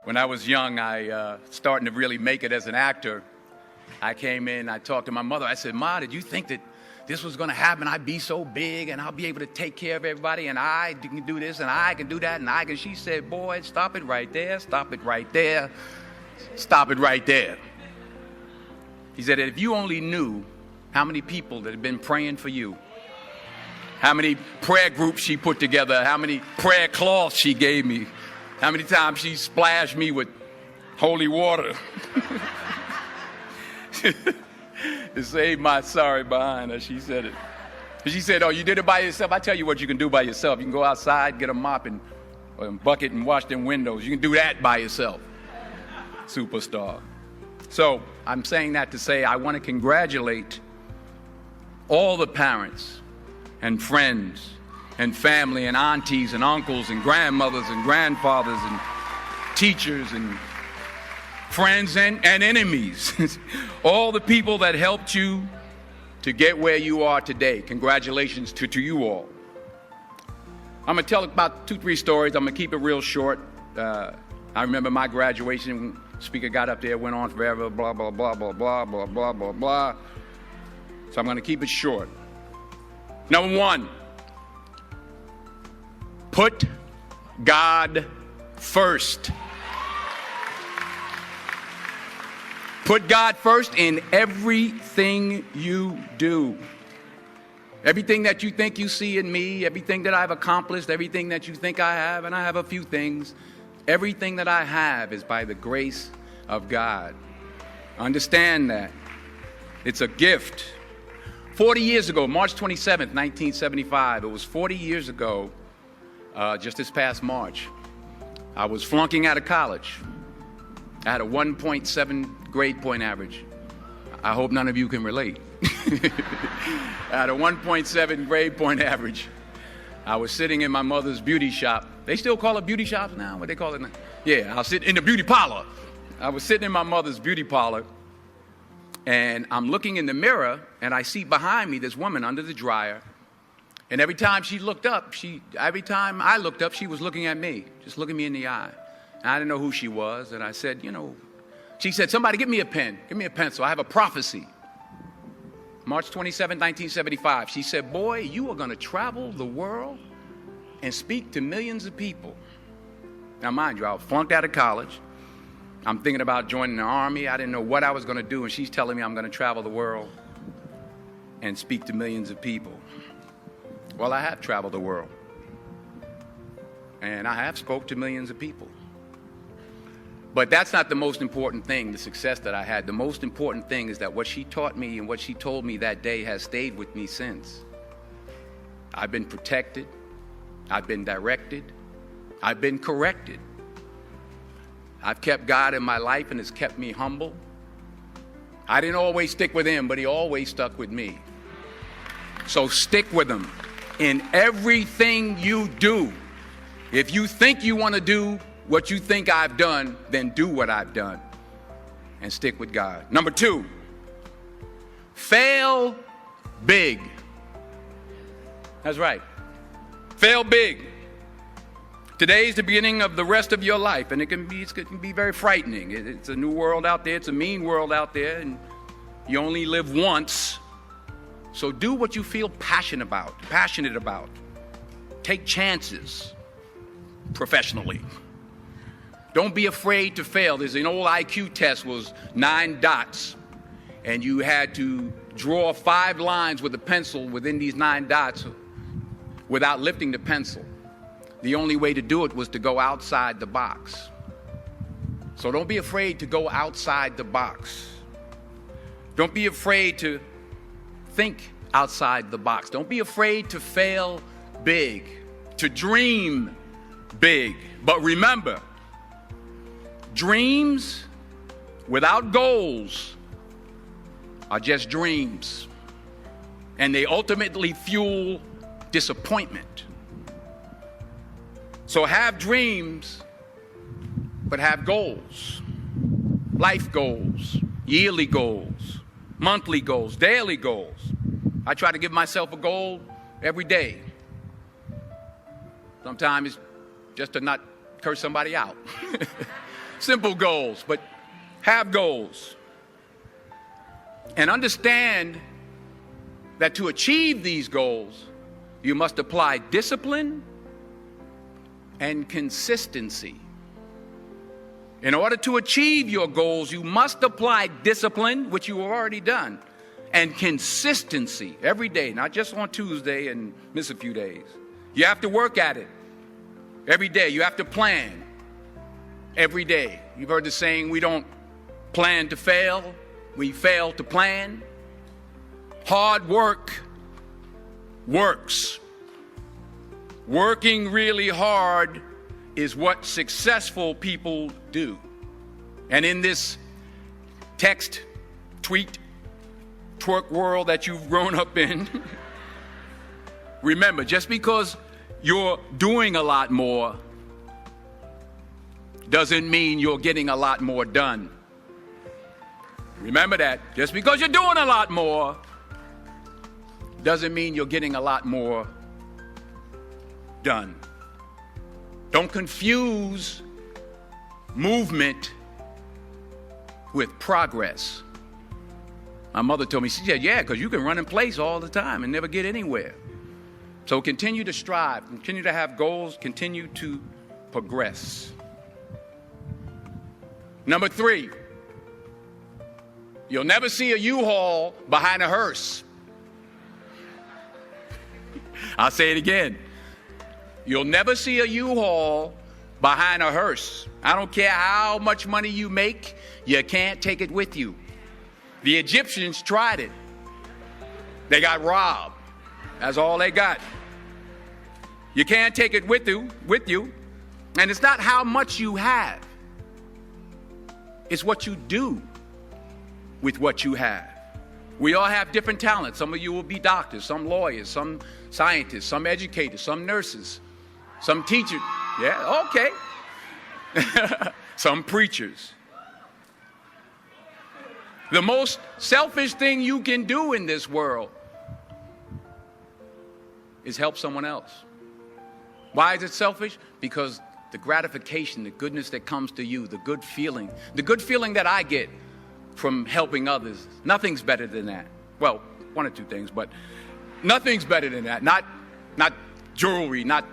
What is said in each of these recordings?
When I was young, starting to really make it as an actor, I came in, I talked to my mother. I said, Ma, did you think that this was going to happen? I'd be so big and I'll be able to take care of everybody and I can do this and I can do that and I can. She said, boy, stop it right there, stop it right there, stop it right there. He said, if you only knew how many people that have been praying for you, how many prayer groups she put together, how many prayer cloths she gave me, how many times she splashed me with holy water to save my sorry behind her. She said it. She said, oh, you did it by yourself? I tell you what you can do by yourself. You can go outside, get a mop and a bucket and wash them windows. You can do that by yourself. Superstar. So I'm saying that to say I want to congratulate all the parents and friends and family and aunties and uncles and grandmothers and grandfathers and teachers and friends and enemies. All the people that helped you to get where you are today. Congratulations to you all. I'm going to tell about 2-3 stories. I'm going to keep it real short. I remember my graduation. Speaker got up there, went on forever, blah, blah, blah, blah, blah, blah, blah, blah, blah. So I'm going to keep it short. Number 1, put God first. Put God first in everything you do. Everything that you think you see in me, everything that I've accomplished, everything that you think I have, and I have a few things, everything that I have is by the grace of God. Understand that. It's a gift. 40 years ago, March 27th, 1975, it was 40 years ago, just this past March, I was flunking out of college. I had a 1.7 grade point average. I hope none of you can relate. I had a 1.7 grade point average. I was sitting in my mother's beauty shop. They still call it beauty shops now? What they call it now? Yeah, I'll sit in the beauty parlor. I was sitting in my mother's beauty parlor, and I'm looking in the mirror, and I see behind me this woman under the dryer. And every time she looked up, every time I looked up, she was looking at me, just looking me in the eye. And I didn't know who she was, and I said, she said, somebody give me a pen, give me a pencil. I have a prophecy. March 27, 1975. She said, boy, you are going to travel the world and speak to millions of people. Now, mind you, I was flunked out of college. I'm thinking about joining the army. I didn't know what I was going to do, and she's telling me I'm going to travel the world and speak to millions of people. Well, I have traveled the world, and I have spoke to millions of people. But that's not the most important thing, the success that I had. The most important thing is that what she taught me and what she told me that day has stayed with me since. I've been protected. I've been directed. I've been corrected. I've kept God in my life, and it's kept me humble. I didn't always stick with him, but he always stuck with me. So stick with him in everything you do. If you think you want to do what you think I've done, then do what I've done and stick with God. Number 2, fail big. That's right. Fail big. Today's the beginning of the rest of your life, and it can be very frightening. It's a new world out there. It's a mean world out there, and you only live once. So do what you feel passionate about. Take chances professionally. Don't be afraid to fail. There's an old IQ test, was 9 dots, and you had to draw 5 lines with a pencil within these 9 dots without lifting the pencil. The only way to do it was to go outside the box. So don't be afraid to go outside the box. Don't be afraid to think outside the box. Don't be afraid to fail big, to dream big. But remember, dreams without goals are just dreams, and they ultimately fuel disappointment. So have dreams, but have goals. Life goals, yearly goals, monthly goals, daily goals. I try to give myself a goal every day. Sometimes it's just to not curse somebody out. Simple goals, but have goals. And understand that to achieve these goals, you must apply discipline and consistency. In order to achieve your goals, you must apply discipline, which you have already done, and consistency every day, not just on Tuesday and miss a few days. You have to work at it every day. You have to plan every day. You've heard the saying, we don't plan to fail, we fail to plan. Hard work works. Working really hard is what successful people do. And in this text, tweet, twerk world that you've grown up in, remember, just because you're doing a lot more doesn't mean you're getting a lot more done. Remember that. Just because you're doing a lot more doesn't mean you're getting a lot more done. Don't confuse movement with progress. My mother told me, she said, yeah, because you can run in place all the time and never get anywhere. So continue to strive, continue to have goals, continue to progress. Number 3, you'll never see a U-Haul behind a hearse. I'll say it again. You'll never see a U-Haul behind a hearse. I don't care how much money you make, you can't take it with you. The Egyptians tried it. They got robbed. That's all they got. You can't take it with you. And it's not how much you have. It's what you do with what you have. We all have different talents. Some of you will be doctors, some lawyers, some scientists, some educators, some nurses, some teachers. Yeah, okay. Some preachers. The most selfish thing you can do in this world is help someone else. Why is it selfish? Because the gratification, the goodness that comes to you, the good feeling that I get from helping others, nothing's better than that. Well, one or two things, but nothing's better than that. Not jewelry, not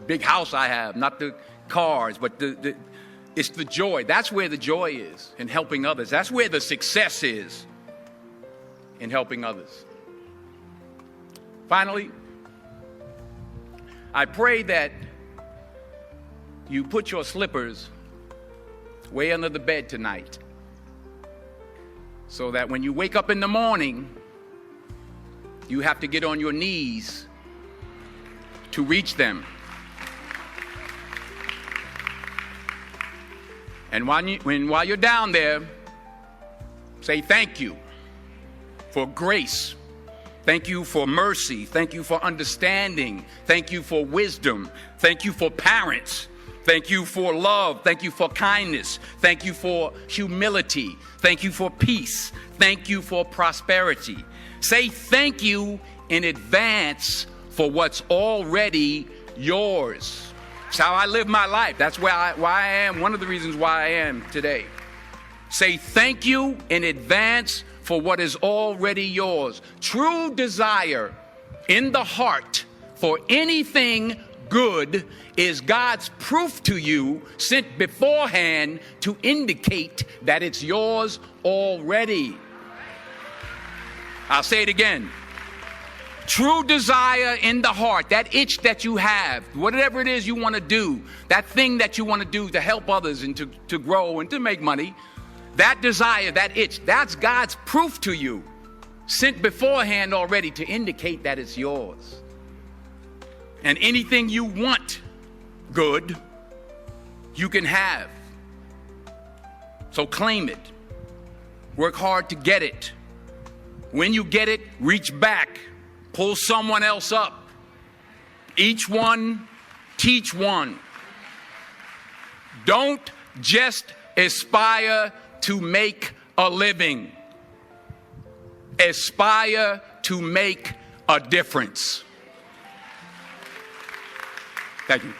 big house I have, not the cars, but it's the joy. That's where the joy is, in helping others. That's where the success is, in helping others. Finally, I pray that you put your slippers way under the bed tonight, so that when you wake up in the morning, you have to get on your knees to reach them. And while you're down there, say thank you for grace. Thank you for mercy. Thank you for understanding. Thank you for wisdom. Thank you for parents. Thank you for love. Thank you for kindness. Thank you for humility. Thank you for peace. Thank you for prosperity. Say thank you in advance for what's already yours. It's how I live my life. That's why I am, one of the reasons why I am today. Say thank you in advance for what is already yours. True desire in the heart for anything good is God's proof to you, sent beforehand to indicate that it's yours already. I'll say it again. True desire in the heart, that itch that you have, whatever it is you want to do, that thing that you want to do to help others and to grow and to make money, that desire, that itch, that's God's proof to you, sent beforehand already to indicate that it's yours. And anything you want good, you can have. So claim it. Work hard to get it. When you get it, reach back. Pull someone else up. Each one, teach one. Don't just aspire to make a living. Aspire to make a difference. Thank you.